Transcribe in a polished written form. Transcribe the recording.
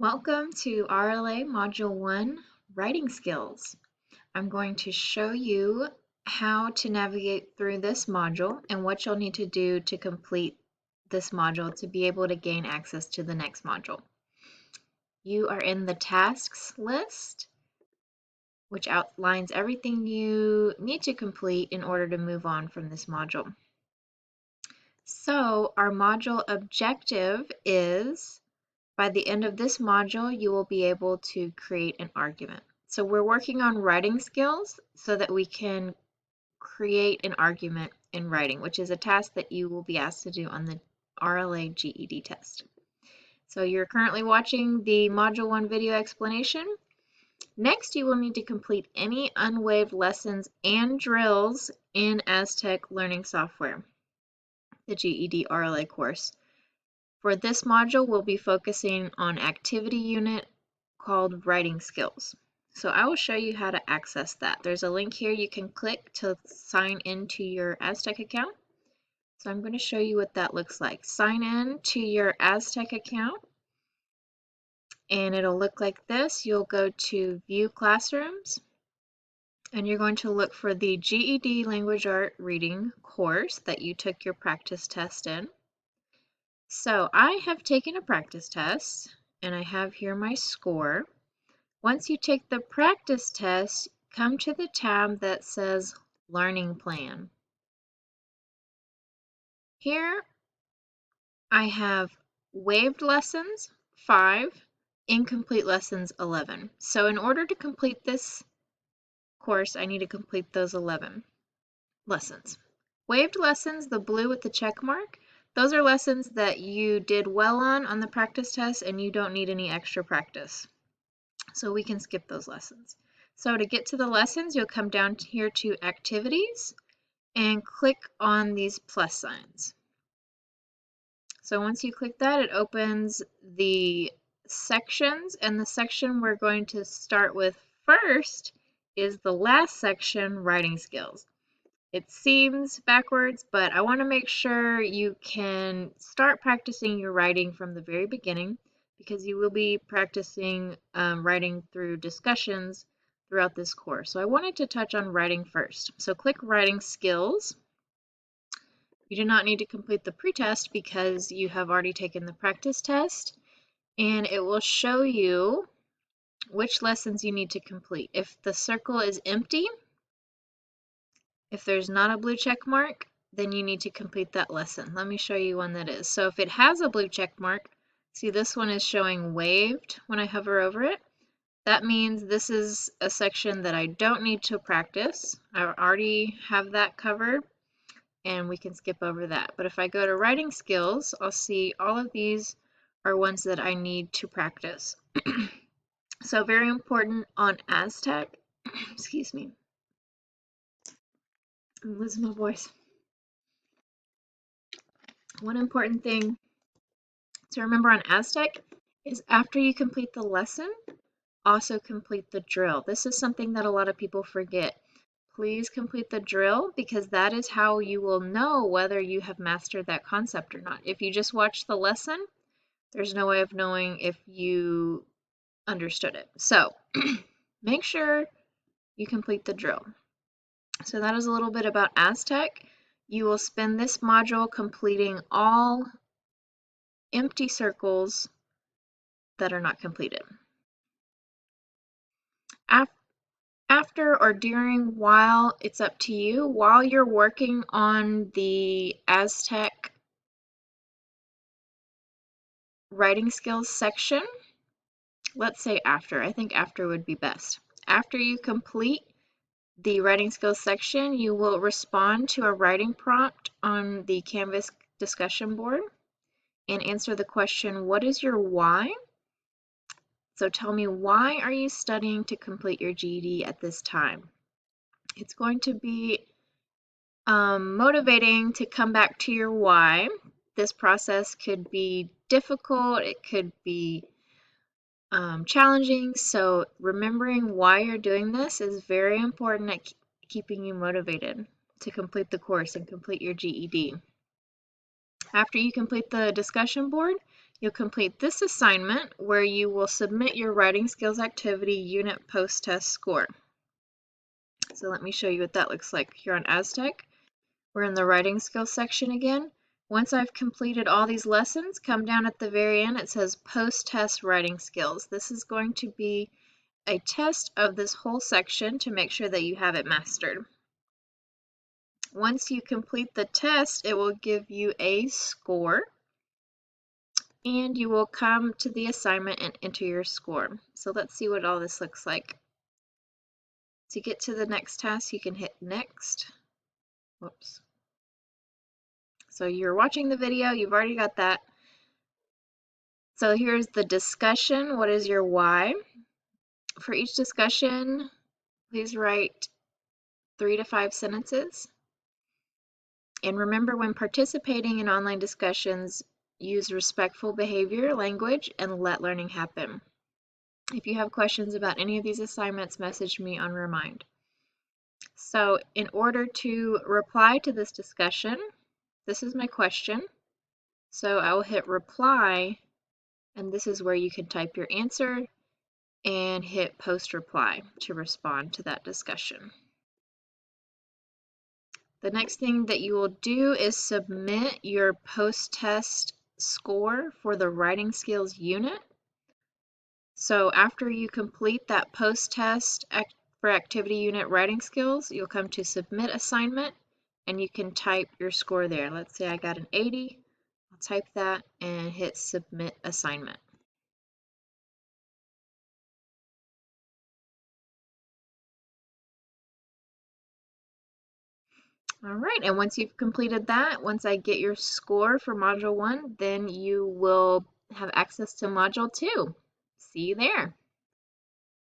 Welcome to RLA Module 1, Writing Skills. I'm going to show you how to navigate through this module and what you'll need to do to complete this module to be able to gain access to the next module. You are in the tasks list, which outlines everything you need to complete in order to move on from this module. So our module objective is, by the end of this module, you will be able to create an argument. So we're working on writing skills so that we can create an argument in writing, which is a task that you will be asked to do on the RLA GED test. So you're currently watching the Module 1 video explanation. Next, you will need to complete any unwaived lessons and drills in AZTEC learning software, the GED RLA course. For this module, we'll be focusing on activity unit called Writing Skills. So I will show you how to access that. There's a link here you can click to sign into your AZTEC account. So I'm going to show you what that looks like. Sign in to your AZTEC account and it'll look like this. You'll go to View Classrooms and you're going to look for the GED Language Art Reading course that you took your practice test in. So I have taken a practice test and I have here my score. Once you take the practice test, come to the tab that says Learning Plan. Here I have waived lessons 5, incomplete lessons 11. So in order to complete this course, I need to complete those 11 lessons. Waived lessons, the blue with the check mark, those are lessons that you did well on the practice test and you don't need any extra practice. So we can skip those lessons. So to get to the lessons, you'll come down here to Activities and click on these plus signs. So once you click that, it opens the sections, and the section we're going to start with first is the last section, Writing Skills. It seems backwards, but I want to make sure you can start practicing your writing from the very beginning, because you will be practicing writing through discussions throughout this course. So I wanted to touch on writing first. So click Writing Skills. You do not need to complete the pretest because you have already taken the practice test, and it will show you which lessons you need to complete. If the circle is empty, if there's not a blue check mark, then you need to complete that lesson. Let me show you one that is. So if it has a blue check mark, see this one is showing waived when I hover over it. That means this is a section that I don't need to practice. I already have that covered and we can skip over that. But if I go to Writing Skills, I'll see all of these are ones that I need to practice. So very important on AZTEC, excuse me, I'm losing my voice. One important thing to remember on AZTEC is after you complete the lesson, also complete the drill. This is something that a lot of people forget. Please complete the drill because that is how you will know whether you have mastered that concept or not. If you just watch the lesson, there's no way of knowing if you understood it. So make sure you complete the drill. So that is a little bit about AZTEC. You will spend this module completing all empty circles that are not completed. After or during, while, it's up to you. While you're working on the AZTEC writing skills section, let's say after. I think after would be best. After you complete the writing skills section, you will respond to a writing prompt on the Canvas discussion board and answer the question, what is your why? So tell me, why are you studying to complete your GED at this time? It's going to be motivating to come back to your why. This process could be difficult, it could be challenging, so remembering why you're doing this is very important at keeping you motivated to complete the course and complete your GED. After you complete the discussion board, You'll complete this assignment where you will submit your writing skills activity unit post-test score. So let me show you what that looks like here on AZTEC. We're in the writing skills section again. Once I've completed all these lessons, come down at the very end, it says post-test writing skills. This is going to be a test of this whole section to make sure that you have it mastered. Once you complete the test, it will give you a score, and you will come to the assignment and enter your score. So let's see what all this looks like. To get to the next task, you can hit next. Whoops. So you're watching the video, you've already got that. So here's the discussion. What is your why? For each discussion, please write 3 to 5 sentences. And remember, when participating in online discussions, use respectful behavior, language, and let learning happen. If you have questions about any of these assignments, message me on Remind. So in order to reply to this discussion, this is my question. So I will hit reply, and this is where you can type your answer and hit post reply to respond to that discussion. The next thing that you will do is submit your post-test score for the writing skills unit. So after you complete that post-test for activity unit writing skills, you'll come to submit assignment and you can type your score there. Let's say I got an 80. I'll type that and hit submit assignment. All right, and once you've completed that, once I get your score for Module 1, then you will have access to Module 2. See you there.